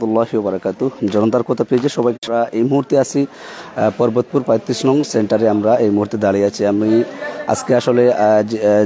রহমতুল্লাহি ওয়া বারাকাতুহু। জনতার কথা পেজে সবাই এই মুহূর্তে আছি পর্বতপুর ৩৫ নং সেন্টারে। আমরা এই মুহূর্তে দাঁড়িয়ে আছি। আমি আজকে আসলে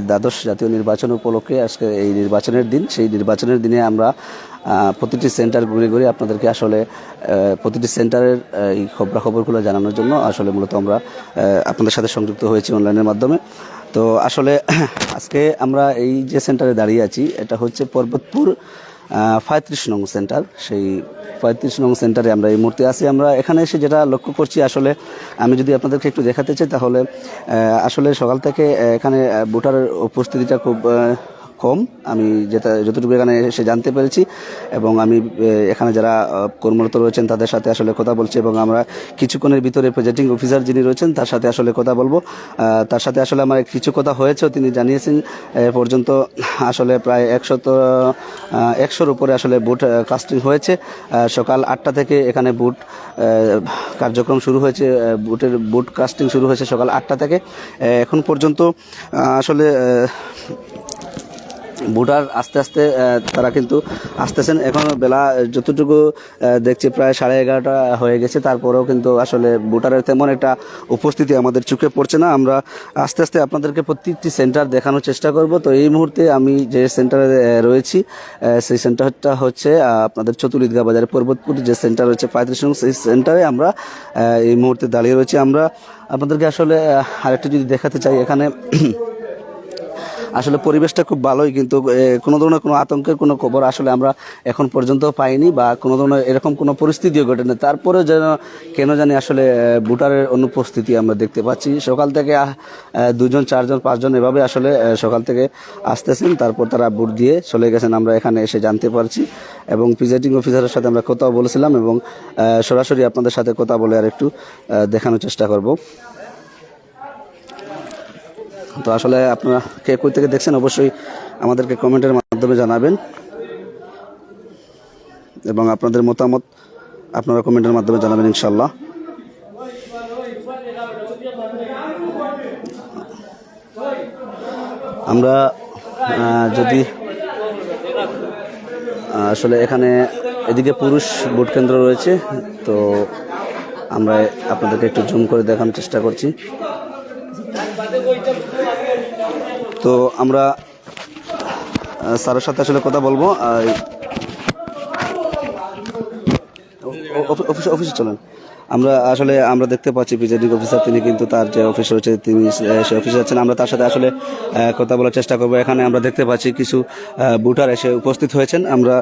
দ্বাদশ জাতীয় নির্বাচন উপলক্ষে আজকে এই নির্বাচনের দিন। সেই নির্বাচনের দিনে আমরা প্রতিটি সেন্টার ঘুরে ঘুরে আপনাদেরকে আসলে প্রতিটি সেন্টারের এই খবরাখবরগুলো জানানোর জন্য আসলে মূলত আমরা আপনাদের সাথে সংযুক্ত হয়েছি অনলাইনের মাধ্যমে। তো আসলে আজকে আমরা এই যে সেন্টারে দাঁড়িয়ে আছি এটা হচ্ছে পর্বতপুর ৩৫ নং সেন্টার। সেই ৩৫ নং সেন্টারে আমরা এই মুহূর্তে আছি। আমরা এখানে এসে যেটা লক্ষ্য করছি, আসলে আমি যদি আপনাদেরকে একটু দেখাতে চাই তাহলে আসলে সকাল থেকে এখানে ভোটারের উপস্থিতিটা খুব কম। আমি যতটুকু এখানে এসে জানতে পেরেছি এবং আমি এখানে যারা কর্মরত রয়েছেন তাদের সাথে আসলে কথা বলছি এবং আমরা কিছুক্ষণের ভিতরে প্রেজেন্টিং অফিসার যিনি রয়েছেন তার সাথে আসলে কথা বলবো। তার সাথে আসলে আমার কিছু কথা হয়েছে, তিনি জানিয়েছেন পর্যন্ত আসলে প্রায় 100-র উপরে আসলে ভোট কাস্টিং হয়েছে। সকাল 8টা থেকে এখানে ভোট কার্যক্রম শুরু হয়েছে, ভোট কাস্টিং শুরু হয়েছে সকাল 8টা থেকে। এখন পর্যন্ত আসলে ভোটার আস্তে আস্তে তারা কিন্তু আসতেছেন। এখন বেলা যতটুকু দেখছি প্রায় 11:30 হয়ে গেছে, তারপরেও কিন্তু আসলে ভোটারের তেমন একটা উপস্থিতি আমাদের চোখে পড়ছে না। আমরা আস্তে আস্তে আপনাদেরকে প্রত্যেকটি সেন্টার দেখানোর চেষ্টা করব। তো এই মুহূর্তে আমি যে সেন্টারে রয়েছি সেই সেন্টারটা হচ্ছে আপনাদের চতুর ঈদগাহ বাজারে পর্বতপুর যে সেন্টার রয়েছে ৩৫ নং, সেই সেন্টারে আমরা এই মুহূর্তে দাঁড়িয়ে রয়েছি। আমরা আপনাদেরকে আসলে আরেকটু যদি দেখাতে চাই, এখানে আসলে পরিবেশটা খুব ভালোই, কিন্তু কোনো ধরনের কোনো আতঙ্কের কোনো খবর আসলে আমরা এখন পর্যন্ত পাইনি বা কোনো ধরনের এরকম কোনো পরিস্থিতিও ঘটেনি। তারপরে যেন কেন জানি আসলে ভোটারের অনুপস্থিতি আমরা দেখতে পাচ্ছি। সকাল থেকে 2জন 4জন 5জন এভাবে আসলে সকাল থেকে আসতেছেন, তারপর তারা ভোট দিয়ে চলে গেছেন। আমরা এখানে এসে জানতে পারছি এবং প্রিজাইডিং অফিসারের সাথে আমরা কথাও বলেছিলাম এবং সরাসরি আপনাদের সাথে কথা বলে আর একটু দেখানোর চেষ্টা করব। তো আসলে আপনারা কে কই থেকে দেখছেন অবশ্যই আমাদেরকে কমেন্টের মাধ্যমে জানাবেন এবং আপনাদের মতামত আপনারা কমেন্টের মাধ্যমে জানাবেন ইনশাল্লাহ। আমরা যদি আসলে এখানে এদিকে পুরুষ ভোট কেন্দ্র রয়েছে, তো আমরা আপনাদেরকে একটু জুম করে দেখানোর চেষ্টা করছি। তো আমরা স্যারের সাথে আসলে কথা বলবো। অফিসে চলেন। আমরা দেখতে পাচ্ছি প্রিজাইডিং অফিসার, তিনি কিন্তু তার যে অফিস রয়েছে তিনি সে অফিসে যাচ্ছেন। আমরা তার সাথে আসলে কথা বলার চেষ্টা করবো। এখানে আমরা দেখতে পাচ্ছি কিছু ভোটার এসে উপস্থিত হয়েছেন। আমরা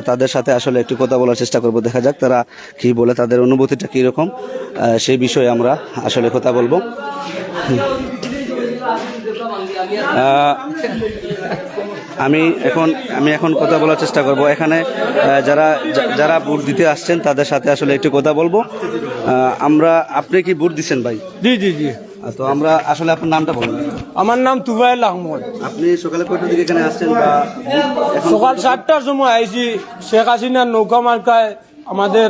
তাদের সাথে আসলে একটু কথা বলার চেষ্টা করব, দেখা যাক তারা কি বলে, তাদের অনুভূতিটা কীরকম সেই বিষয়ে আমরা আসলে কথা বলবো। আমি এখন কথা বলার চেষ্টা করব। এখানে যারা ভোট দিতে আসছেন তাদের সাথে আসলে একটু কথা বলবো। আপনি কি ভোট দিচ্ছেন ভাই? জি জি জি। তো আমরা আসলে আপনার নামটা বলুন। আমার নাম তুফাইল আহমদ। আপনি সকালে কয়টার দিকে এখানে আসছেন? বা সকাল 7টার সময় আইছি শেখ হাসিনার নৌকা মার্কায় আমাদের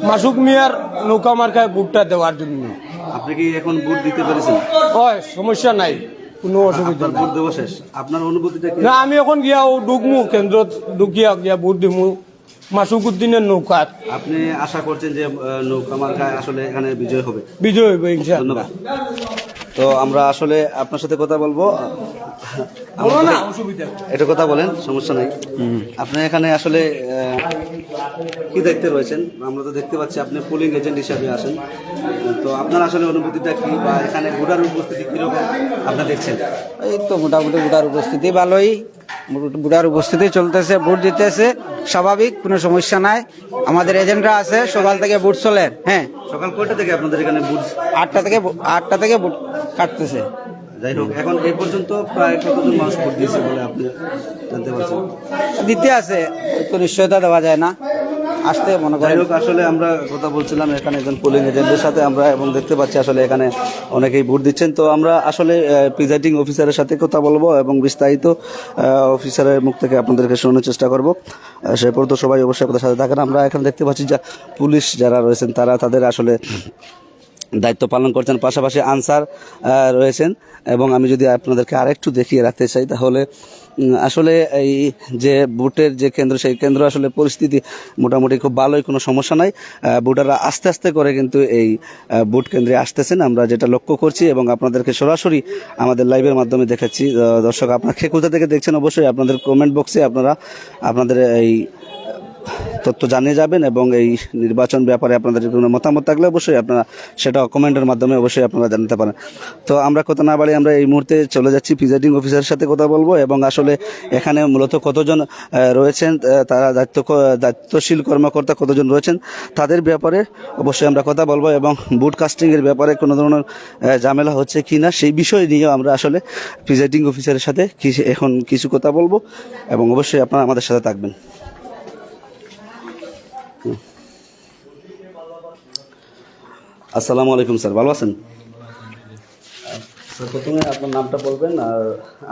মাসুক মিয়ার নৌকা মার্কায় ভোটটা দেওয়ার জন্য। আপনি কি এখন ভোট দিতে পেরেছেন? হয়, সমস্যা নাই, কোনো অসুবিধা নাই। ভোট দেওয়া শেষ, আপনার অনুভূতিটা কি? না, আমি এখন গিয়া ঢুকমু কেন্দ্রত, ঢুকিয়া ভোট দিমু মাসুকুদ্দিনের নৌকাত। আপনি আশা করছেন যে নৌকা মার্কায় আসলে এখানে বিজয় হবে? বিজয় হবে ইনশাআল্লাহ। তো আমরা আসলে আপনার সাথে কথা বলবো। এটা কথা বলেন, সমস্যা নেই। আপনি এখানে আসলে কি দায়িত্বে রয়েছেন? আমরা তো দেখতে পাচ্ছি আপনি পোলিং এজেন্ট হিসাবে আসেন। তো আপনার আসলে অনুভূতিটা কি বা এখানে ভোটার উপস্থিতি কিরকম আপনারা দেখছেন? এই তো মোটামুটি ভোটার উপস্থিতি ভালোই, ভোটার উপস্থিতি চলতেছে, ভোট দিতেছে স্বাভাবিক, কোনো সমস্যা নাই। আমাদের এজেন্টরা আছে, সকাল থেকে ভোট চলে। হ্যাঁ, সকাল কয়টা থেকে আপনাদের এখানে ভোট? 8টা থেকে ভোট কাটতেছে। যাই হোক, এখন এই পর্যন্ত প্রায় কতজন মানুষ ভোট দিয়েছে বলে আপনি জানতে পারছেন? দিতে আছে, তো নিশ্চয়তা দেওয়া যায় না, আসতে মনে করেন। যাই হোক, আসলে আমরা কথা বলছিলাম এখানে একজন পোলিং এজেন্টের সাথে আমরা, এবং দেখতে পাচ্ছি আসলে এখানে অনেকেই ভোট দিচ্ছেন। তো আমরা আসলে প্রিজাইডিং অফিসারের সাথে কথা বলবো এবং বিস্তারিত অফিসারের মুখ থেকে আপনাদেরকে শোনানোর চেষ্টা করবো। সে পর্যন্ত সবাই অবশ্যই আপনাদের সাথে থাকেন। আমরা এখানে দেখতে পাচ্ছি যে পুলিশ যারা রয়েছেন তারা তাদের আসলে দায়িত্ব পালন করছেন, পাশাপাশি আনসার রয়েছেন। এবং আমি যদি আপনাদেরকে আরেকটু দেখিয়ে রাখতে চাই তাহলে আসলে এই যে বুটের যে কেন্দ্র, সেই কেন্দ্র আসলে পরিস্থিতি মোটামুটি খুব ভালোই, কোনো সমস্যা নাই। বুটাররা আস্তে আস্তে করে কিন্তু এই বুট কেন্দ্রে আসতেছেন, আমরা যেটা লক্ষ্য করছি এবং আপনাদেরকে সরাসরি আমাদের লাইভের মাধ্যমে দেখাচ্ছি। দর্শক, আপনারা কে কোথা থেকে দেখছেন অবশ্যই আপনাদের কমেন্ট বক্সে আপনারা আপনাদের এই তথ্য জানিয়ে যাবেন, এবং এই নির্বাচন ব্যাপারে আপনাদের কোনো মতামত থাকলে অবশ্যই আপনারা সেটা কমেন্টের মাধ্যমে অবশ্যই আপনারা জানাতে পারেন। তো আমরা কথা না বাড়ি আমরা এই মুহূর্তে চলে যাচ্ছি প্রিজাইডিং অফিসারের সাথে কথা বলবো, এবং আসলে এখানে মূলত কতজন রয়েছেন, তারা দায়িত্বশীল কর্মকর্তা কতজন রয়েছেন তাদের ব্যাপারে অবশ্যই আমরা কথা বলবো, এবং বুট কাস্টিংয়ের ব্যাপারে কোনো ধরনের ঝামেলা হচ্ছে কি না সেই বিষয় নিয়েও আমরা আসলে প্রিজাইডিং অফিসারের সাথে এখন কিছু কথা বলবো, এবং অবশ্যই আপনারা আমাদের সাথে থাকবেন। আসসালামু আলাইকুম স্যার, ভালো আছেন? স্যার, প্রথমে আপনার নামটা বলবেন, আর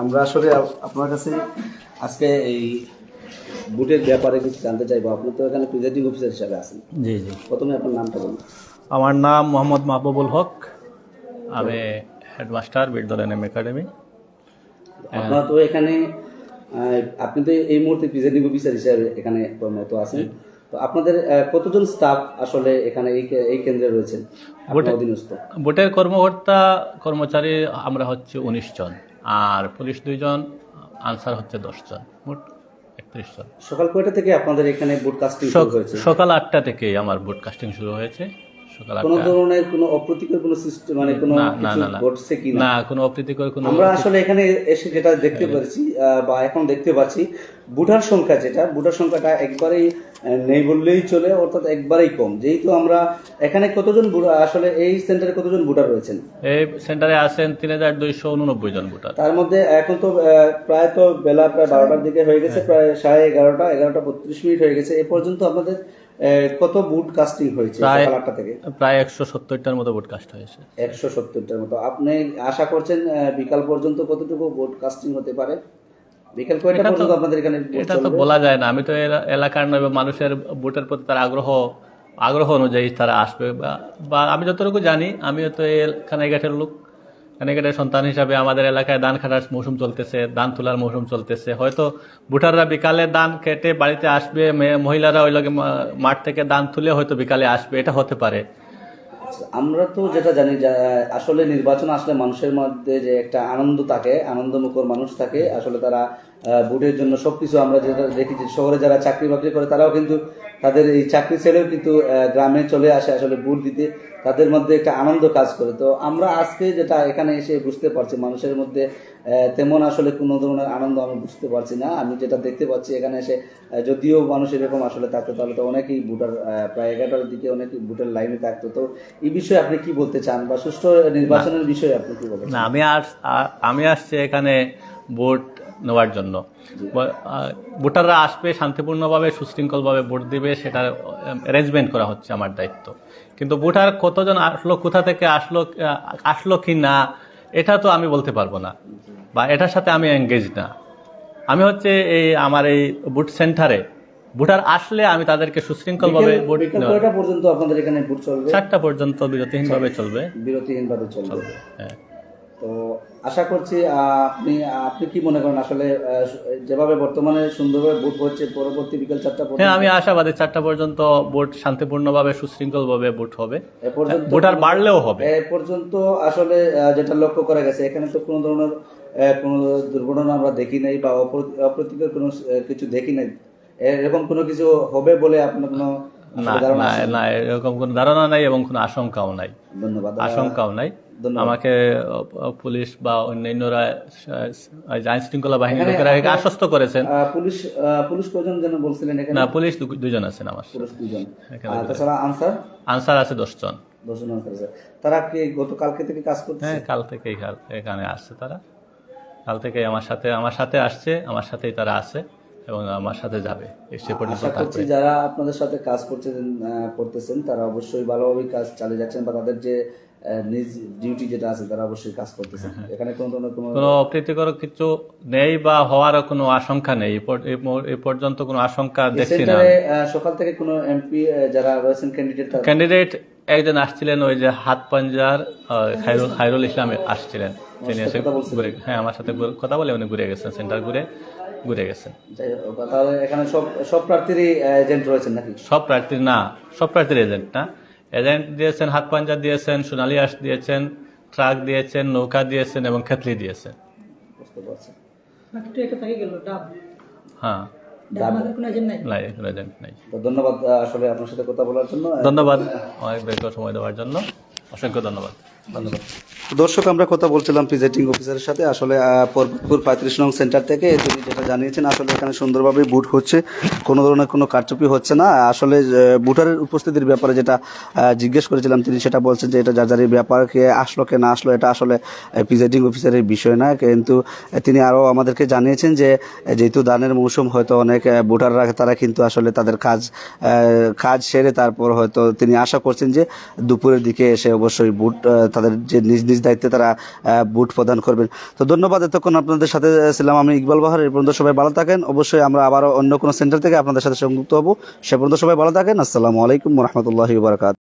আমরা আসলে আপনার কাছে আজকে এই বুটের ব্যাপারে কিছু জানতে চাইবো। আপনি তো এখানে প্রিজাইডিং অফিসার হিসাবে আছেন। জি জি, প্রথমে আপনার নামটা বলুন। আমার নাম মোহাম্মদ মাহবুবুল হক, আমি হেডমাস্টার বিরদল এনএম একাডেমি। আপনারা তো এখানে আপনি তো এই মুহূর্তে প্রিজাইডিং অফিসার হিসাবে এখানে কর্মরত আছেন, তো আপনাদের কতজন স্টাফ আসলে এখানে এই কেন্দ্রে রয়েছেন আপনার অধীনস্থ? বোটের কর্মকর্তা কর্মচারী আমরা হচ্ছে 19 জন, আর পুলিশ 2 জন, আনসার হচ্ছে 10 জন, মোট 31 জন। সকাল কয়টা থেকে আপনাদের এখানে বুট কাস্টিং শুরু হয়েছে? সকাল 8টা থেকেই আমার বুট কাস্টিং শুরু হয়েছে। সকাল কোনো 8টা। ধরনের কোনো অপ্রীতিকর কোনো সিস্টেম মানে কোনো কিছু ঘটছে কি না, কোনো অপ্রীতিকর কোনো। আমরা আসলে এখানে এসে যেটা দেখতে পাচ্ছি বা এখন দেখতে পাচ্ছি, বুটার সংখ্যাটা একবারেই নেই বললেই চলে, অর্থাৎ একবারেই কম। যেহেতু আমরা এখানে কতজন আসলে এই সেন্টারে কতজন বুটার রয়েছেন? এই সেন্টারে আছেন 3289 জন বুটার। তার মধ্যে এখন তো প্রায় তো বেলা প্রায় 12টার দিকে হয়ে গেছে, প্রায় 11:30 হয়ে গেছে। এ পর্যন্ত আপনাদের কত বুট কাস্টিং হয়েছে সকাল 8টা থেকে? প্রায় 170টার মতো বুট কাস্ট হয়েছে। 170টার মতো। আপনি আশা করছেন বিকাল পর্যন্ত কতটুকু বুট কাস্টিং হতে পারে? বিকাল কয়টা পর্যন্ত আপনাদের এখানে এটা তো বলা যায় না। আমি তো এলাকার নয়, মানুষের ভোটের প্রতি তার আগ্রহ অনুযায়ী তারা আসবে, বা আমি যতটুকু জানি, আমিও তো কানাইঘাটের লোক, কানাইঘাটের সন্তান হিসাবে আমাদের এলাকায় ধান কাটার মৌসুম চলতেছে, ধান তোলার মৌসুম চলতেছে। হয়তো ভোটাররা বিকালে ধান কেটে বাড়িতে আসবে, মহিলারা ওই লগে মাঠ থেকে ধান তুলে হয়তো বিকালে আসবে, এটা হতে পারে। আমরা তো যেটা জানি আসলে নির্বাচন আসলে মানুষের মধ্যে যে একটা আনন্দ থাকে, আনন্দমুখর মানুষ থাকে, আসলে তারা ভোটের জন্য সবকিছু, আমরা যেটা দেখি যে শহরে যারা চাকরি বাকরি করে তারাও কিন্তু তাদের এই চাকরি ছেড়েও কিন্তু গ্রামে চলে আসে আসলে ভোট দিতে, তাদের মধ্যে একটা আনন্দ কাজ করে। তো আমরা আজকে যেটা এখানে এসে বুঝতে পারছি, মানুষের মধ্যে তেমন আসলে কোনো ধরনের আনন্দ আমি বুঝতে পারছি না। আমি যেটা দেখতে পাচ্ছি এখানে এসে, যদিও মানুষ এরকম আসলে থাকতো তাহলে তো অনেকেই ভোটার প্রায় 11টার দিকে অনেকেই ভোটের লাইনে থাকতো। তো এই বিষয়ে আপনি কি বলতে চান, বা সুষ্ঠু নির্বাচনের বিষয়ে আপনি কি বলতে চান? না, আমি আসছি এখানে ভোট নেওয়ার জন্য। ভোটাররা আসবে শান্তিপূর্ণভাবে, সুশৃঙ্খলভাবে ভোট দিবে, সেটার অ্যারেঞ্জমেন্ট করা হচ্ছে আমার দায়িত্ব। কিন্তু ভোটার কতজন আসলো, কোথা থেকে আসলো কি না, এটা তো আমি বলতে পারবো না, বা এটার সাথে আমি এঙ্গেজ না। আমি হচ্ছে আমার এই ভোট সেন্টারে ভোটার আসলে আমি তাদেরকে সুশৃঙ্খলভাবে ভোট কয়টা পর্যন্ত আপনাদের এখানে ভোট চলবে? 4টা পর্যন্ত বিরতিহীনভাবে চলবে। বিরতিহীনভাবে চলবে। হ্যাঁ। তো আশা করছি আপনি কি মনে করেন আসলে যেভাবে বর্তমানে সুন্দরভাবে ভোট হচ্ছে, পরবর্তী বিকেল 4টা পর্যন্ত? হ্যাঁ, আমি আশাবাদী 4টা পর্যন্ত ভোট শান্তিপূর্ণভাবে, সুশৃঙ্খলভাবে ভোট হবে, এ পর্যন্ত ভোটার বাড়লেও হবে। এ পর্যন্ত আসলে যেটা লক্ষ্য করা গেছে, এখানে তো কোনো ধরনের কোনো দুর্ঘটনা আমরা দেখি নাই, বা অপ্রীতিকর কোনো কিছু দেখি নাই। এরকম কোনো কিছু হবে বলে আপনার কোনো ধারণা আছে? না, এরকম কোনো ধারণা নাই এবং কোনো আশঙ্কাও নাই। ধন্যবাদ। আশঙ্কাও নাই। আমাকে পুলিশ বা অন্যান্যরা, আইন শৃঙ্খলা বাহিনীর লোকেরা আশ্বস্ত করেছেন। পুলিশ কয়জন যেন বলছিলেন এখানে? না, পুলিশ 2 জন আছেন আমার। পুলিশ 2 জন। তাছাড়া আনসার আছে 10 জন। 10 জন আনসার আছে। তারা কি গতকালকে থেকে কাজ করছে? হ্যাঁ, কাল থেকেই এখানে আসছে তারা। কাল থেকে আমার সাথে আসছে, আমার সাথেই তারা আছে এবং আমার সাথে যাবে। সে পর্যন্ত আশা করছি যারা আপনাদের সাথে কাজ করতেছেন তারা অবশ্যই ভালোভাবে কাজ চালিয়ে যাচ্ছেন, বা তাদের যে নিজ ডিউটি যেটা আছে তারা অবশ্যই কাজ করতেছেন। এখানে কোনো অপ্রীতিকর কিছু নেই বা হওয়ার কোনো আশঙ্কা নেই। এই পর্যন্ত কোনো আশঙ্কা দেখছি না। সকাল থেকে কোনো এমপি যারা রয়েছেন ক্যান্ডিডেট একজন আসছিলেন ওই যে হাত পাঞ্জার খায়রুল ইসলাম আসছিলেন, তিনি এসে ঘুরে, হ্যাঁ আমার সাথে কথা বলে উনি ঘুরে গেছেন, সেন্টার ঘুরে গেছেন। যাই হোক, তাহলে এখানে সব প্রার্থীরই এজেন্ট রয়েছেন নাকি? সব প্রার্থীর এজেন্ট না, এজেন্ট দিয়েছেন, হাত পাঞ্জা দিয়েছেন, সোনালী আঁশ দিয়েছেন, ট্রাক দিয়েছেন, নৌকা দিয়েছেন এবং খেতলি দিয়েছেন। বুঝতে পারছি। হ্যাঁ, নাই, কোনো এজেন্ট নাই। তো ধন্যবাদ আসলে আপনার সাথে কথা বলার জন্য। ধন্যবাদ অনেক দীর্ঘ সময় দেওয়ার জন্য, অসংখ্য ধন্যবাদ। দর্শক, আমরা কথা বলছিলাম প্রিজাইডিং অফিসারের সাথে। আসলে পর্বতপুর 35 নং সেন্টার থেকে তিনি যেটা জানিয়েছেন, আসলে এখানে সুন্দরভাবে বুট হচ্ছে, কোনো ধরনের কোনো কারচুপি হচ্ছে না। আসলে বুটারের উপস্থিতির ব্যাপারে যেটা জিজ্ঞেস করেছিলাম, তিনি সেটা বলছেন যে এটা যার ব্যাপার, কে আসলো কে না আসলো এটা আসলে প্রিজাইডিং অফিসারের বিষয় না। কিন্তু তিনি আরও আমাদেরকে জানিয়েছেন যে যেহেতু দানের মৌসুম, হয়তো অনেক বুটাররা তারা কিন্তু আসলে তাদের কাজ সেরে তারপর হয়তো তিনি আশা করছেন যে দুপুরের দিকে এসে অবশ্যই বুট তাদের যে নিজ নিজ দায়িত্বে তারা বুট প্রদান করবেন। তো ধন্যবাদ, এতক্ষণ আপনাদের সাথে ছিলাম আমি ইকবাল বাহার। এই পর্যন্ত সবাই ভালো থাকেন। অবশ্যই আমরা আবারও অন্য কোনো সেন্টার থেকে আপনাদের সাথে সংযুক্ত হব। সে পর্যন্ত সবাই ভালো থাকেন। আসসালামু আলাইকুম ওয়া রাহমাতুল্লাহি ওয়া বারাকাতুহু।